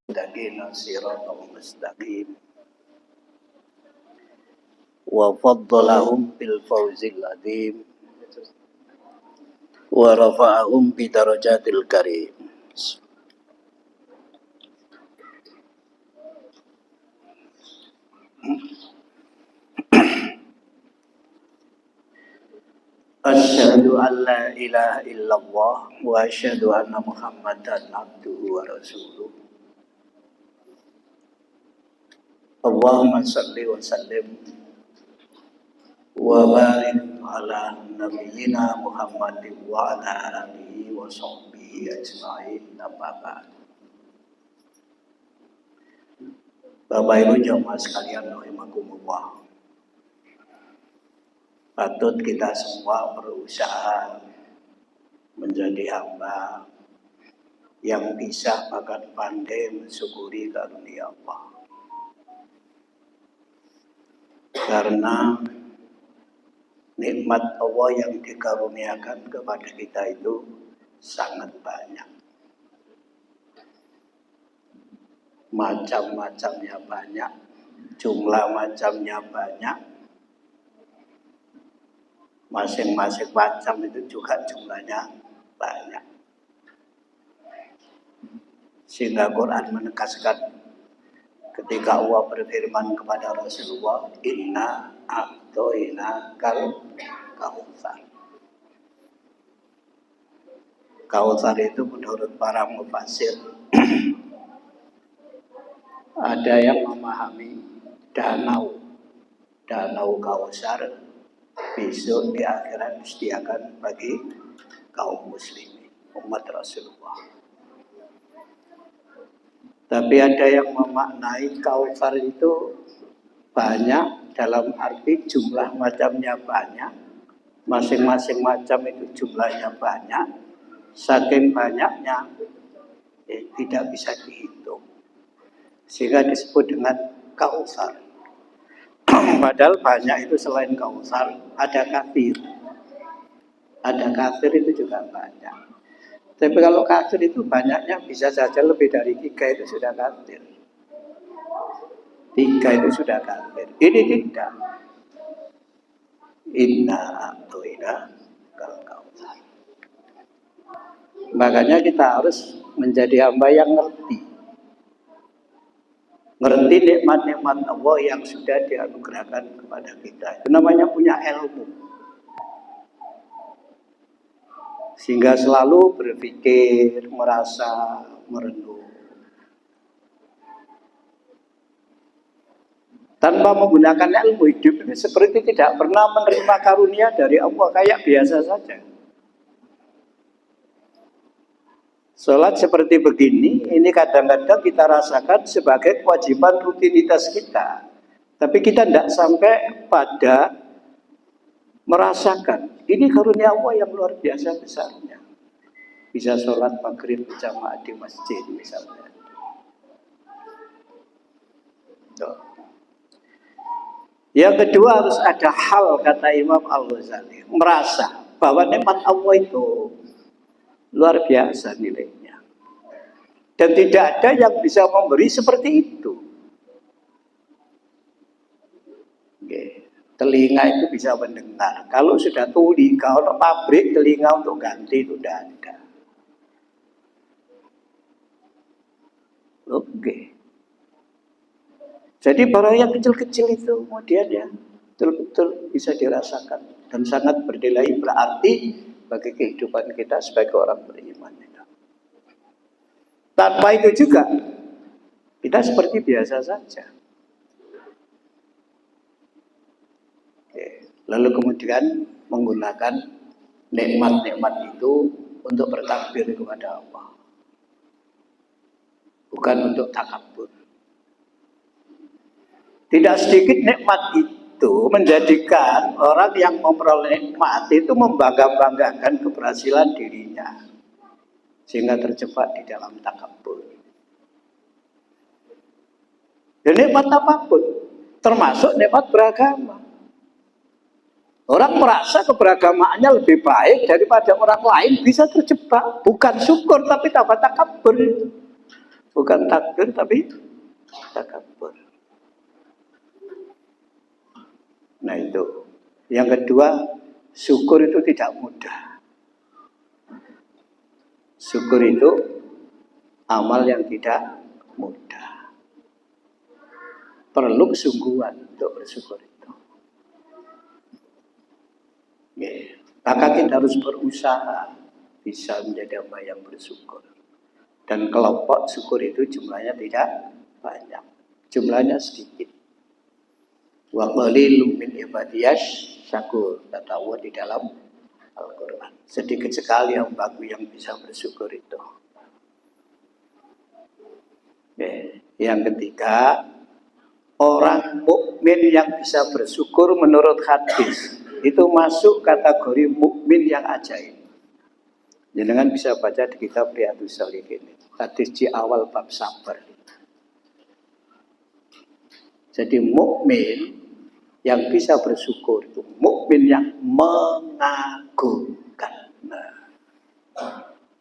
الذين صراطا مستقيم وفضلهم بالفوز العظيم ورفعهم بدرجات الكريم. Asyhadu an la ilaha illallah wa asyhadu anna Muhammadan abduhu wa rasuluh. Allahumma salli wa sallim wa barik ala nabiyyina Muhammadin wa ala alihi wa sahbihi ajma'in. Bapak Ibu jamaah sekalian rahimakumullah. Patut kita semua berusaha menjadi hamba yang bisa bahkan pandai mensyukuri karunia Allah. Karena nikmat Allah yang dikaruniakan kepada kita itu sangat banyak. Macam-macamnya banyak, jumlah macamnya banyak. Masing-masing macam itu juga jumlahnya banyak. Sehingga Quran menegaskan ketika Allah berfirman kepada Rasulullah, Inna a'toina kal kautsar. Kautsar itu menurut para mufassir ada yang memahami danau Kautsar besok di akhirat disediakan bagi kaum muslimin, umat Rasulullah. Tapi ada yang memaknai Kautsar itu banyak dalam arti jumlah macamnya banyak, masing-masing macam itu jumlahnya banyak, saking banyaknya tidak bisa dihitung, sehingga disebut dengan Kautsar. Padahal banyak itu selain Kautsar ada kafir itu juga banyak. Tapi kalau kafir itu banyaknya bisa saja lebih dari 3 itu sudah kafir. 3 itu sudah kafir. Ini tidak. Inna a'toina kal kautsar. Makanya kita harus menjadi hamba yang ngerti nikmat-nikmat Allah yang sudah dianugerahkan kepada kita. Itu namanya punya ilmu. Sehingga selalu berpikir, merasa, merenung. Tanpa menggunakan ilmu hidup ini seperti tidak pernah menerima karunia dari Allah, kayak biasa saja. Sholat seperti begini, ini kadang-kadang kita rasakan sebagai kewajiban rutinitas kita. Tapi kita tidak sampai pada merasakan, ini karunia Allah yang luar biasa besarnya. Bisa sholat maghrib berjamaah di masjid misalnya. Yang kedua harus ada hal, kata Imam Al-Ghazali, merasa bahwa nikmat Allah itu luar biasa nilainya. Dan tidak ada yang bisa memberi seperti itu. Telinga itu bisa mendengar. Kalau sudah tuli, kalau pabrik telinga untuk ganti itu tidak ada. Jadi barang yang kecil-kecil itu kemudian ya betul-betul bisa dirasakan dan sangat bernilai berarti bagi kehidupan kita sebagai orang beriman. Tanpa itu juga kita seperti biasa saja. Lalu kemudian menggunakan nikmat-nikmat itu untuk bertakbir kepada Allah, bukan untuk takabur. Tidak sedikit nikmat itu menjadikan orang yang memperoleh nikmat itu membangga-banggakan keberhasilan dirinya, sehingga terjebak di dalam takabur. Dan nikmat apapun, termasuk nikmat beragama. Orang merasa keberagamaannya lebih baik daripada orang lain, bisa terjebak. Bukan syukur tapi tambah takabur. Bukan takbir tapi takabur. Nah itu. Yang kedua, syukur itu tidak mudah. Syukur itu amal yang tidak mudah. Perlu kesungguhan untuk bersyukur itu. Maka kita harus berusaha bisa menjadi hamba yang bersyukur. Dan kelompok syukur itu jumlahnya tidak banyak. Jumlahnya sedikit. Wa qalilum min ibadiyas syakur, kata Allah di dalam Al-Quran. Sedikit sekali hambaku yang bisa bersyukur itu. Yang ketiga, orang mukmin yang bisa bersyukur menurut hadis itu masuk kategori mukmin yang ajaib. Jangan bisa baca di kitab Riyadhus Shalihin, hadis di awal bab sabar. Jadi mukmin yang bisa bersyukur itu mukmin yang mengagumkan. Nah,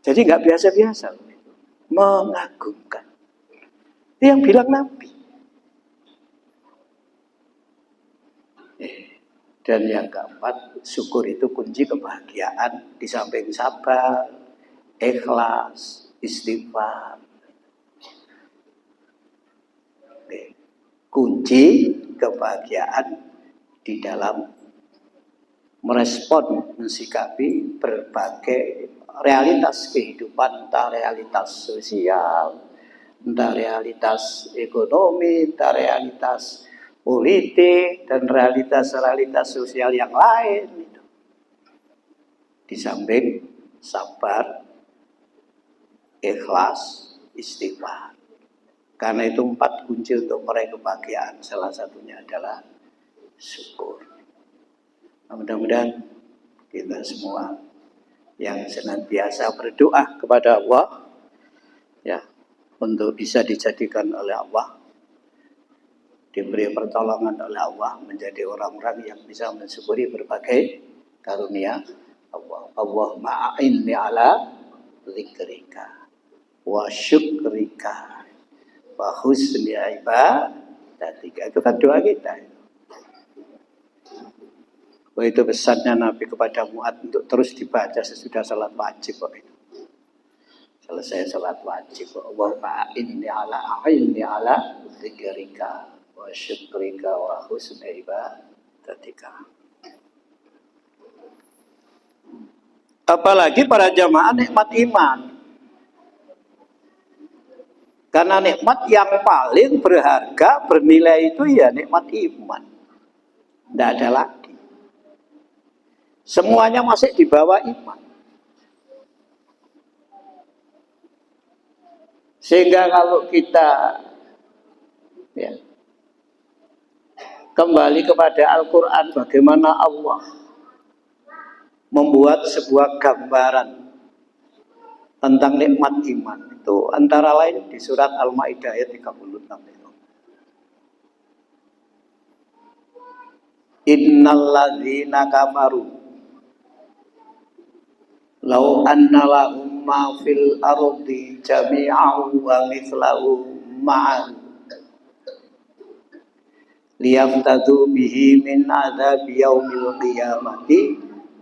jadi nggak biasa-biasa, mengagumkan. Itu yang bilang Nabi. Dan yang keempat, syukur itu kunci kebahagiaan di samping sabar, ikhlas, istighfar. Kunci kebahagiaan di dalam merespon, mensikapi berbagai realitas kehidupan, entah realitas sosial, entah realitas ekonomi, entah realitas politik, dan realitas-realitas sosial yang lain. Di samping sabar, ikhlas, istighfar. Karena itu 4 kunci untuk meraih kebahagiaan. Salah satunya adalah syukur. Nah, mudah-mudahan kita semua yang senantiasa berdoa kepada Allah, ya, untuk bisa dijadikan oleh Allah, diberi pertolongan oleh Allah menjadi orang-orang yang bisa mensyukuri berbagai karunia Allah. Allahumma a'inni ala dzikrika wa syukrika wa husni ibadatika. Itu kan doa kita. Itu pesannya Nabi kepada Mu'adz untuk terus dibaca sesudah salat wajib. Selesai salat wajib, Allahumma a'inni ala dzikrika wa syukrika wa husni ibadatika. Apalagi para jamaah nikmat iman. Karena nikmat yang paling berharga, bernilai itu ya nikmat iman. Tidak ada lagi. Semuanya masih di bawah iman. Sehingga kalau kita kembali kepada Al-Quran, bagaimana Allah membuat sebuah gambaran tentang nikmat iman. Itu antara lain di surat Al-Maidah ayat 36 itu. Innalladzina kafaru law anna lahum ma fil ardi jami'an wa mithlahu ma'an liyaftadu bihi min adzabi yaumil qiyamati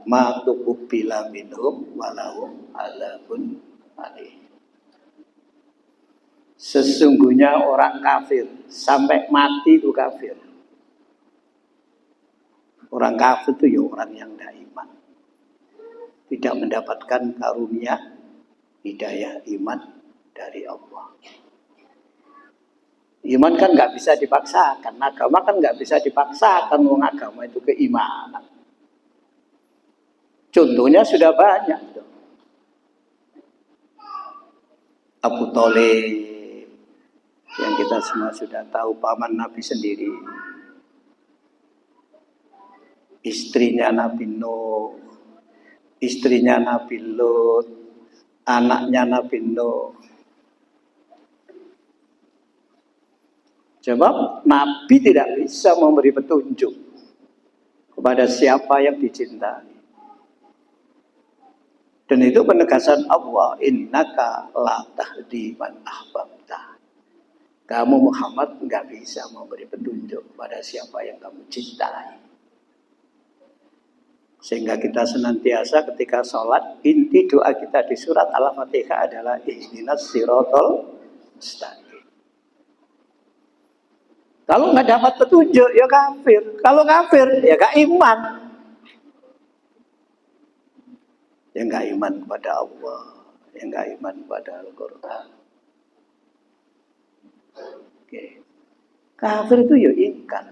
ma tuqbila minhum walahum adzabun alim. Sesungguhnya orang kafir sampai mati itu kafir. Orang kafir itu ya orang yang tidak iman, tidak mendapatkan karunia hidayah iman dari Allah. Iman kan nggak bisa dipaksakan, agama kan nggak bisa dipaksakan, agama itu keimanan. Contohnya sudah banyak. Abu Thalib yang kita semua sudah tahu, paman Nabi sendiri, istrinya Nabi Nuh, istrinya Nabi Lut, anaknya Nabi Nuh. Sebab Nabi tidak bisa memberi petunjuk kepada siapa yang dicintai. Dan itu penegasan Allah, innaka la tahdi man ahbabta. Kamu Muhammad nggak bisa memberi petunjuk pada siapa yang kamu cintai. Sehingga kita senantiasa ketika sholat, inti doa kita di surat Al-Fatihah adalah ihdinas siratal mustaqim. Kalau nggak dapat petunjuk ya kafir. Kalau kafir ya gak iman. Ya gak iman kepada Allah, ya gak iman kepada Al-Quran. Oke. Kafir itu ya ingkar.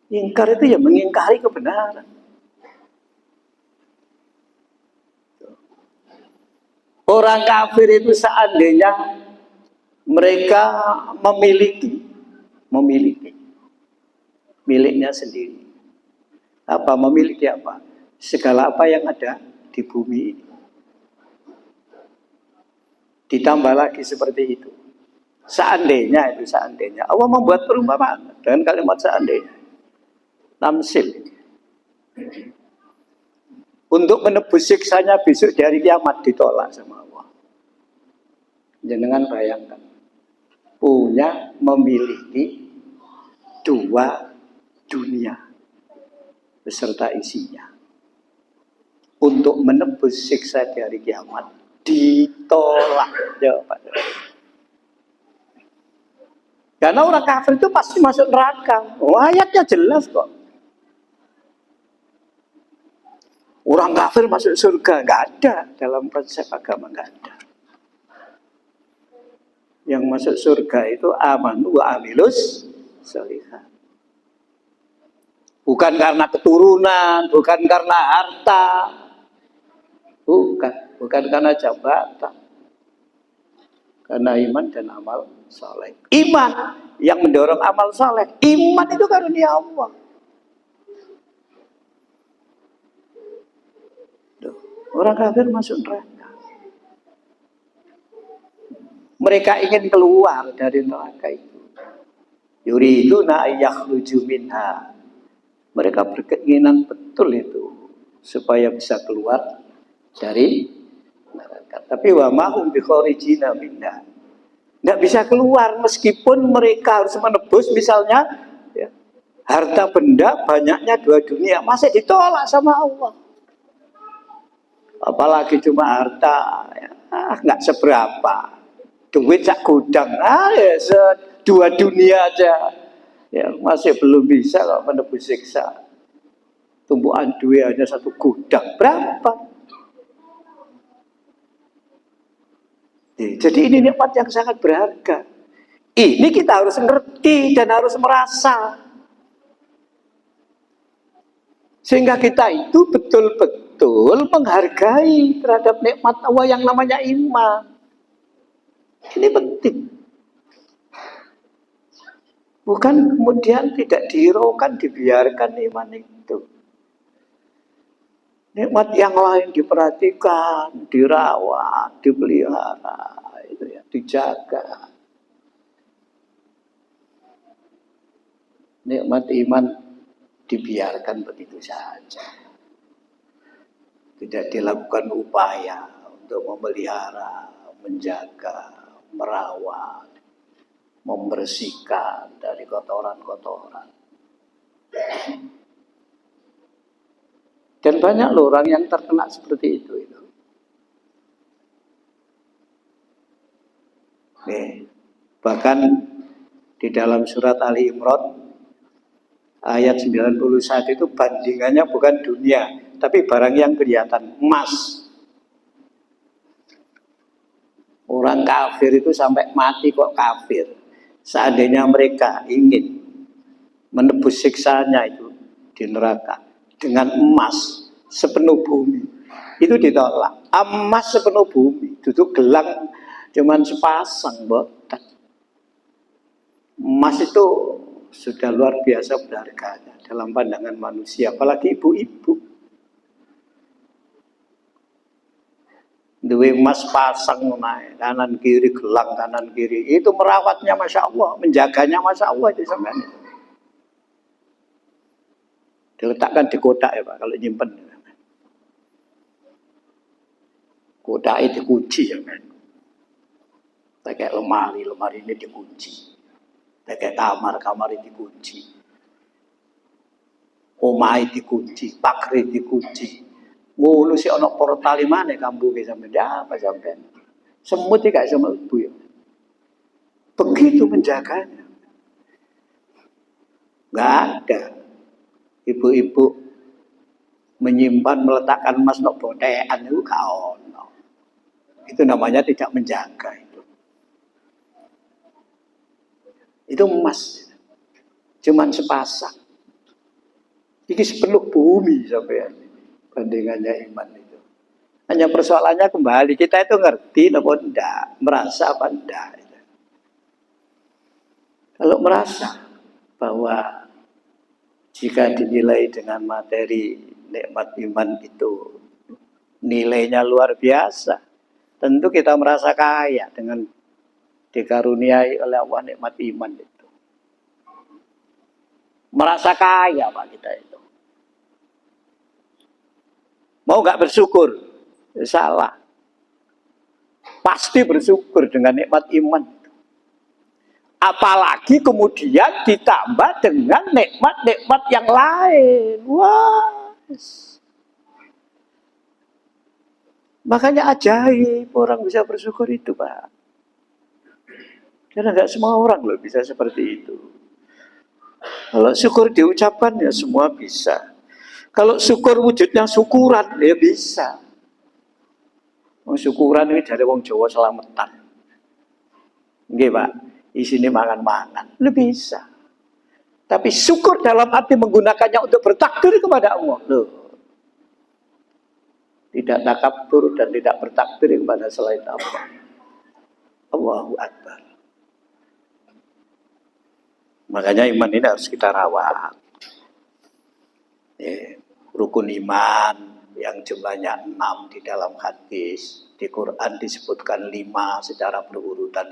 Ingkar itu ya mengingkari kebenaran. Orang kafir itu seandainya mereka memiliki miliknya sendiri. Apa memiliki apa? Segala apa yang ada di bumi ini. Ditambah lagi seperti itu. Seandainya Allah membuat perumpamaan dengan kalimat seandainya. Tamsil. Untuk menebus siksanya besok di hari kiamat ditolak sama Allah. Jangan bayangkan. Memiliki 2 dunia beserta isinya. Untuk menebus siksa di hari kiamat ditolak. Jawabannya. Karena orang kafir itu pasti masuk neraka. Ayatnya jelas kok. Orang kafir masuk surga, nggak ada dalam konsep agama, nggak ada. Yang masuk surga itu amanu wa amilus sholihat. Bukan karena keturunan, bukan karena harta, bukan karena jabatan, karena iman dan amal saleh. Iman yang mendorong amal saleh. Iman itu karunia Allah. Orang kafir masuk neraka. Mereka ingin keluar dari neraka itu. Yuriduna ayakhruju minha. Mereka berkeinginan betul itu supaya bisa keluar dari neraka. Tapi wa mahum bikharijina minha. Nggak bisa keluar meskipun mereka harus menebus misalnya ya, harta benda banyaknya 2 dunia masih ditolak sama Allah. Apalagi cuma harta ya, nggak seberapa, duit sak gudang, ya 2 dunia aja ya masih belum bisa kok menebus siksa. Tumpuan duit hanya 1 gudang, berapa? Jadi ini nikmat yang sangat berharga. Ini kita harus ngerti dan harus merasa. Sehingga kita itu betul-betul menghargai terhadap nikmat Allah yang namanya iman. Ini penting. Bukan kemudian tidak dihiraukan, dibiarkan iman itu. Nikmat yang lain diperhatikan, dirawat, dipelihara, itu ya, dijaga. Nikmat iman dibiarkan begitu saja. Tidak dilakukan upaya untuk memelihara, menjaga, merawat, membersihkan dari kotoran-kotoran. Dan banyak loh orang yang terkena seperti itu. Bahkan di dalam surat Ali Imran ayat 91 itu bandingannya bukan dunia, tapi barang yang kelihatan, emas. Orang kafir itu sampai mati kok kafir. Seandainya mereka ingin menebus siksanya itu di neraka dengan emas sepenuh bumi, itu ditolak. Emas sepenuh bumi, duduk gelang cuman sepasang, botak. Emas itu sudah luar biasa berharganya dalam pandangan manusia, apalagi ibu-ibu. Duwe emas pasang naik, kanan kiri gelang kanan kiri, itu merawatnya masya Allah, menjaganya masya Allah itu sampai. Diletakkan di kotak ya Pak, kalau nyimpen. Kotak itu dikunci ya kan. Kayak lemari ini dikunci. Kayak kamar itu dikunci. Omah itu dikunci, pagar itu dikunci. Ngono sih ana portal mana kambuke sampean apa sampean. Semut iki gak sama ibu ya. Begitu menjaganya. Gak ada ibu-ibu menyimpan meletakkan emas nok botekan itu gak ono. Itu namanya tidak menjaga itu. Itu emas. Cuman sepasang. Iki sepenuh bumi sampean. Bandingannya iman itu. Hanya persoalannya kembali kita itu ngerti atau enggak, merasa apa enggak. Kalau merasa bahwa jika dinilai dengan materi nikmat iman itu nilainya luar biasa, tentu kita merasa kaya dengan dikaruniai oleh Allah nikmat iman itu. Merasa kaya Pak kita itu. Mau nggak bersyukur? Salah. Pasti bersyukur dengan nikmat iman. Apalagi kemudian ditambah dengan nikmat-nikmat yang lain. Wah. Makanya ajaib orang bisa bersyukur itu Pak. Karena nggak semua orang loh bisa seperti itu. Kalau syukur diucapkan ya semua bisa. Kalau syukur wujudnya syukuran ya bisa. Syukuran ini dari wong Jawa selamatan. Nggih Pak. Isine mangan-mangan, lu bisa. Tapi syukur dalam arti menggunakannya untuk bertakbir kepada Allah. Loh. Tidak takabur dan tidak bertakbir kepada selain Allah. Allahu Akbar. Makanya iman ini harus kita rawat. Rukun iman yang jumlahnya 6 di dalam hadis. Di Quran disebutkan 5 secara berurutan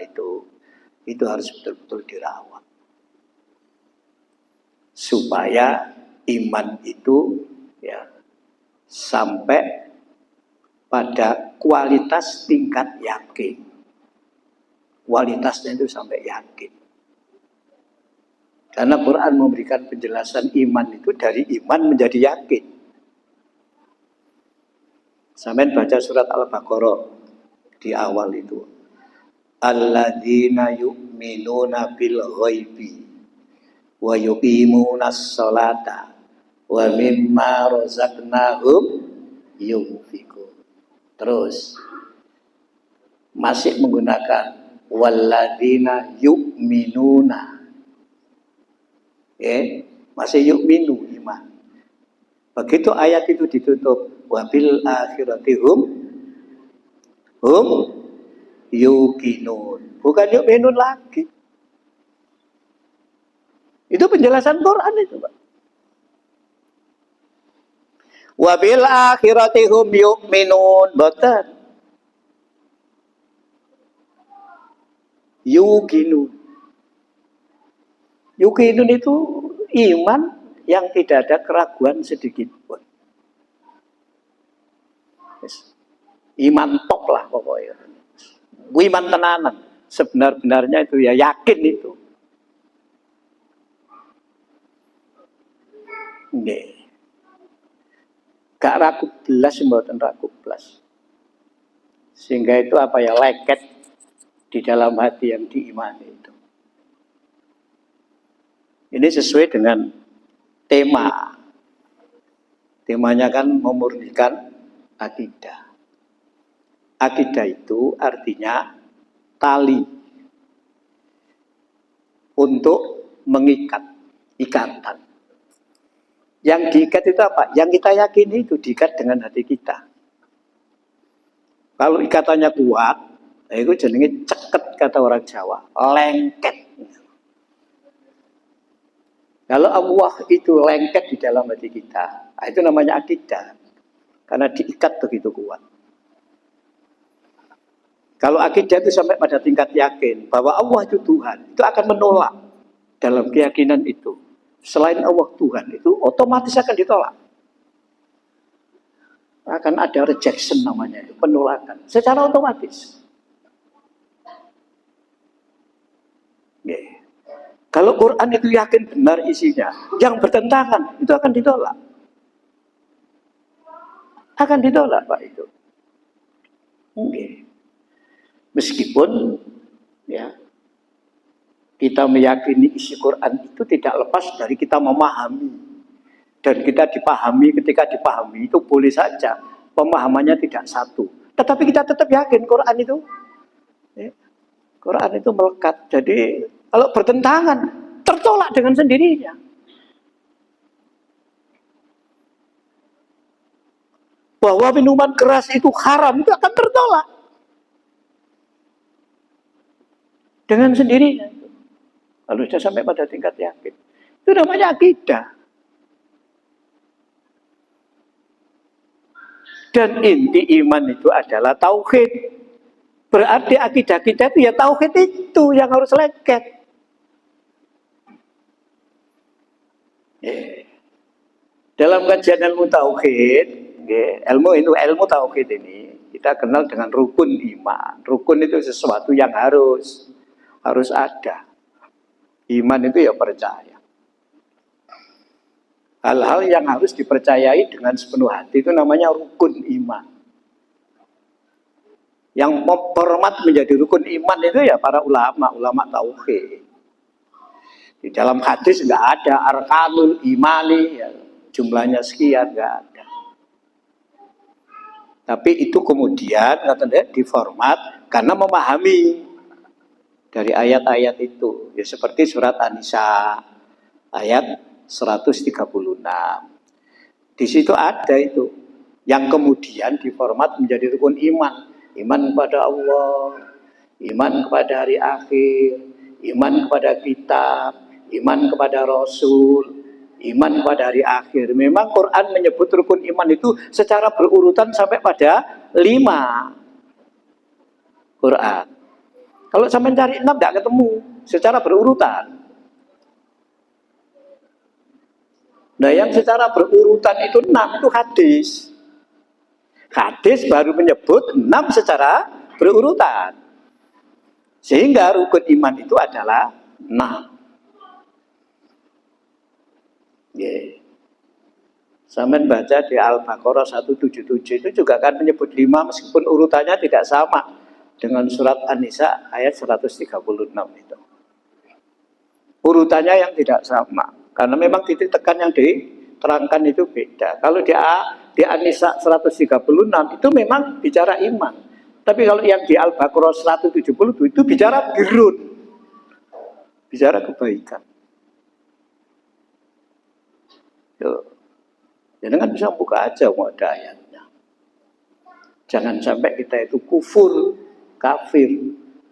itu harus betul-betul dirawat. Supaya iman itu ya sampai pada kualitas tingkat yakin. Kualitasnya itu sampai yakin. Karena Quran memberikan penjelasan iman itu dari iman menjadi yakin. Sampai baca surat Al-Baqarah di awal itu. Alladzina yu'minuna bil ghaibi wa yuqimunas sholata wa mimma razaqnahum yunfiqun. Terus masih menggunakan walladzina yu'minuna. Masih yu'minu iman. Begitu ayat itu ditutup wa bil akhirati hum yuqinun. Bukan yuqinun lagi. Itu penjelasan Quran itu, Pak. Wa bil akhirati hum yuqinun. Boten. Yuqinun. Yuqinun itu iman yang tidak ada keraguan sedikit pun. Iman tok lah pokoknya. Iman tenanan. Sebenar-benarnya itu ya yakin itu. Nggih. Gak ragu belas mboten ragu belas. Sehingga itu apa ya leket di dalam hati yang diimani itu. Ini sesuai dengan tema. Temanya kan memurnikan akidah. Akidah itu artinya tali untuk mengikat, ikatan. Yang diikat itu apa? Yang kita yakini itu diikat dengan hati kita. Kalau ikatannya kuat, itu jenenge ceket kata orang Jawa, lengket. Kalau Allah itu lengket di dalam hati kita, itu namanya akidah. Karena diikat begitu kuat. Kalau akidah itu sampai pada tingkat yakin bahwa Allah itu Tuhan, itu akan menolak dalam keyakinan itu selain Allah Tuhan itu otomatis akan ditolak. Akan ada rejection namanya, penolakan secara otomatis. Kalau Quran itu yakin benar isinya, yang bertentangan itu akan ditolak. Akan ditolak, Pak, itu. Meskipun ya kita meyakini isi Quran itu tidak lepas dari kita memahami. Dan kita dipahami, ketika dipahami itu boleh saja pemahamannya tidak satu. Tetapi kita tetap yakin Quran itu Quran itu melekat. Jadi kalau bertentangan, tertolak dengan sendirinya. Bahwa minuman keras itu haram, itu akan tertolak dengan sendirinya. Kalau sudah sampai pada tingkat yakin, itu namanya akidah. Dan inti iman itu adalah tauhid. Berarti akidah kita itu ya tauhid itu yang harus lengket. Dalam kajian ilmu tauhid, ilmu tauhid ini kita kenal dengan rukun iman. Rukun itu sesuatu yang harus ada. Iman itu ya percaya. Hal-hal yang harus dipercayai dengan sepenuh hati itu namanya rukun iman. Yang mempermat menjadi rukun iman itu ya para ulama tauhid. Di dalam hadis nggak ada arkanul imani, ya, jumlahnya sekian, nggak ada. Tapi itu kemudian diformat karena memahami dari ayat-ayat itu. Ya, seperti surat An-Nisa ayat 136. Di situ ada itu yang kemudian diformat menjadi rukun iman. Iman kepada Allah, iman kepada hari akhir, iman kepada kitab, iman kepada Rasul, iman kepada hari akhir. Memang Quran menyebut rukun iman itu secara berurutan sampai pada 5 Quran. Kalau sampai cari 6 tidak ketemu secara berurutan. Nah, yang secara berurutan itu 6 itu hadis. Hadis baru menyebut 6 secara berurutan. Sehingga rukun iman itu adalah 6. Sampai baca di Al-Baqarah 177 itu juga kan menyebut 5 meskipun urutannya tidak sama dengan surat An-Nisa ayat 136 itu. Urutannya yang tidak sama. Karena memang titik tekan yang diterangkan itu beda. Kalau di An-Nisa 136 itu memang bicara iman. Tapi kalau yang di Al-Baqarah 170 itu bicara birrun. Bicara kebaikan. Jangan bisa buka aja mau ada ayatnya. Jangan sampai kita itu kufur, kafir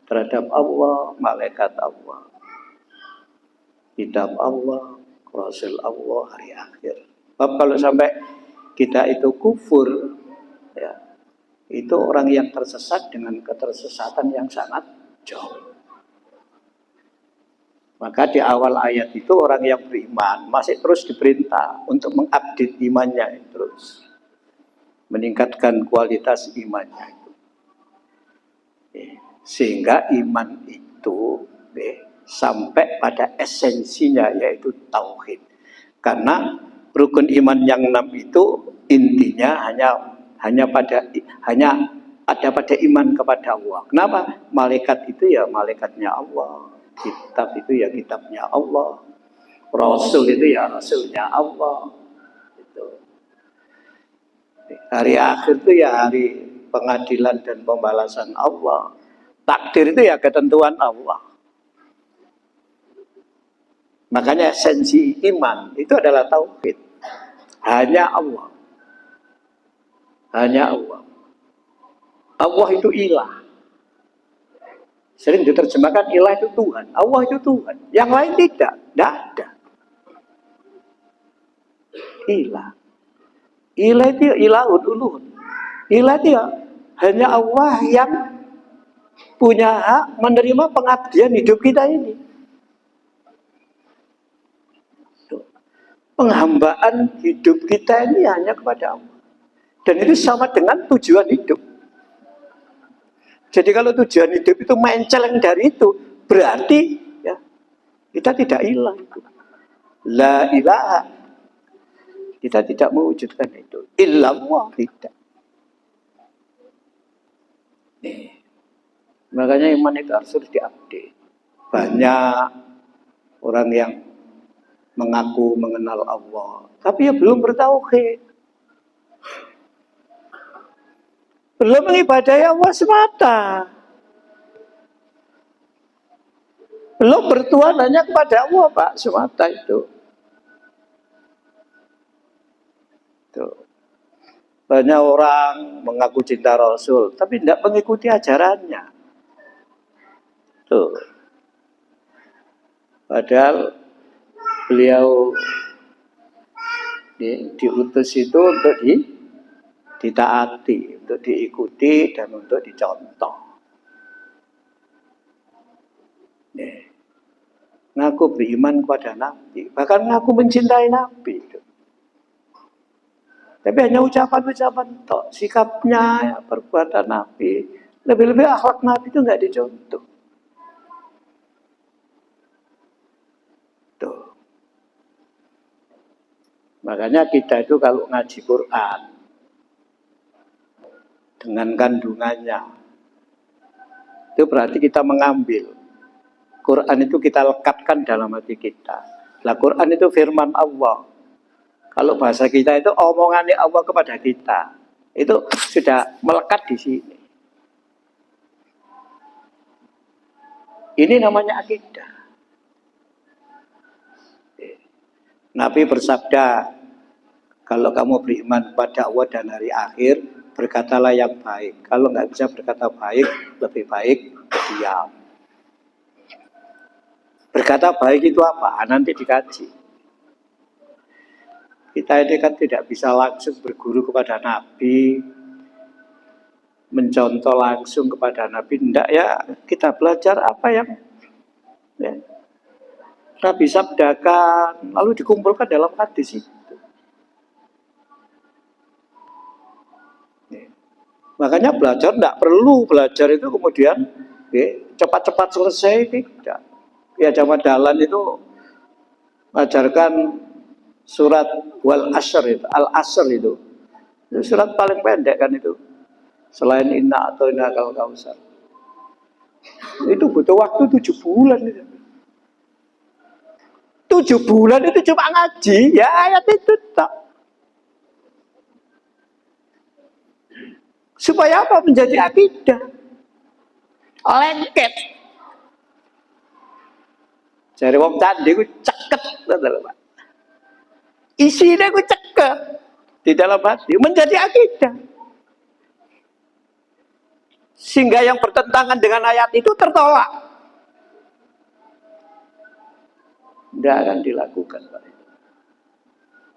terhadap Allah, malaikat Allah, kitab Allah, Rasul Allah, hari akhir. Kalau sampai kita itu kufur, ya, itu orang yang tersesat dengan ketersesatan yang sangat jauh. Maka di awal ayat itu orang yang beriman masih terus diperintah untuk mengupdate imannya terus. Meningkatkan kualitas imannya itu. Sehingga iman itu sampai pada esensinya yaitu tauhid. Karena rukun iman yang 6 itu intinya hanya ada pada iman kepada Allah. Kenapa? Malaikat itu ya malaikatnya Allah. Kitab itu ya kitabnya Allah. Rasul itu ya rasulnya Allah. Itu. Hari akhir itu ya hari pengadilan dan pembalasan Allah. Takdir itu ya ketentuan Allah. Makanya esensi iman itu adalah tauhid. Hanya Allah. Hanya Allah. Allah itu ilah. Sering diterjemahkan ilah itu Tuhan. Allah itu Tuhan. Yang lain tidak ada. Ilah. Ilah itu ilahun uluhun. Ilah itu hanya Allah yang punya hak menerima pengabdian hidup kita ini. penghambaan hidup kita ini hanya kepada Allah. Dan itu sama dengan tujuan hidup. Jadi kalau tujuan hidup itu menceleng dari itu, berarti ya kita tidak hilang. La ilaha. Kita tidak mewujudkan itu. Illallah tidak. Nih. Makanya iman itu harus diupdate. Banyak orang yang mengaku mengenal Allah, tapi ya belum bertauhid. Belum mengibadahi Allah semata. Belum bertuhan hanya kepada Allah, Pak, semata itu. Tuh. Banyak orang mengaku cinta Rasul, tapi tidak mengikuti ajarannya. Tuh. Padahal beliau diutus itu untuk ditaati, untuk diikuti dan untuk dicontoh. Nih. Ngaku beriman kepada Nabi, bahkan ngaku mencintai Nabi. Tapi hanya ucapan-ucapan tok, sikapnya, perbuatan Nabi, lebih-lebih akhlak Nabi itu nggak dicontoh. Tuh. Makanya kita itu kalau ngaji Quran dengan kandungannya, itu berarti kita mengambil Quran itu kita lekatkan dalam hati kita. Nah, Quran itu firman Allah. Kalau bahasa kita itu omongannya Allah kepada kita. Itu sudah melekat di sini. Ini namanya akidah. Nabi bersabda, kalau kamu beriman pada Allah dan hari akhir, berkatalah yang baik. Kalau nggak bisa berkata baik, lebih baik diam. Berkata baik itu apa? Nanti dikaji. Kita ini kan tidak bisa langsung berguru kepada Nabi, mencontoh langsung kepada Nabi. Tidak ya, kita belajar apa yang ya, Nabi sabdakan, lalu dikumpulkan dalam hadis itu. Ya. Makanya belajar tidak perlu belajar itu kemudian cepat-cepat selesai, tidak. Ya zaman dalan itu mengajarkan surat wal asr itu, al asr itu surat paling pendek kan itu. Selain inna atau inna kal kausar. Itu butuh waktu 7 bulan itu. 7 bulan itu cuma ngaji, ya ayat itu tak. Supaya apa? Menjadi akidah. Lengket. Jare wong candi ku ceket, Pak. Isinya ku ceket di dalam hati menjadi akidah. Sehingga yang bertentangan dengan ayat itu tertolak. Tidak akan dilakukan, Pak.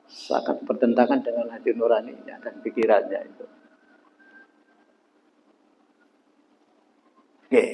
Sangat bertentangan dengan hati nuraninya dan pikirannya itu. Oke.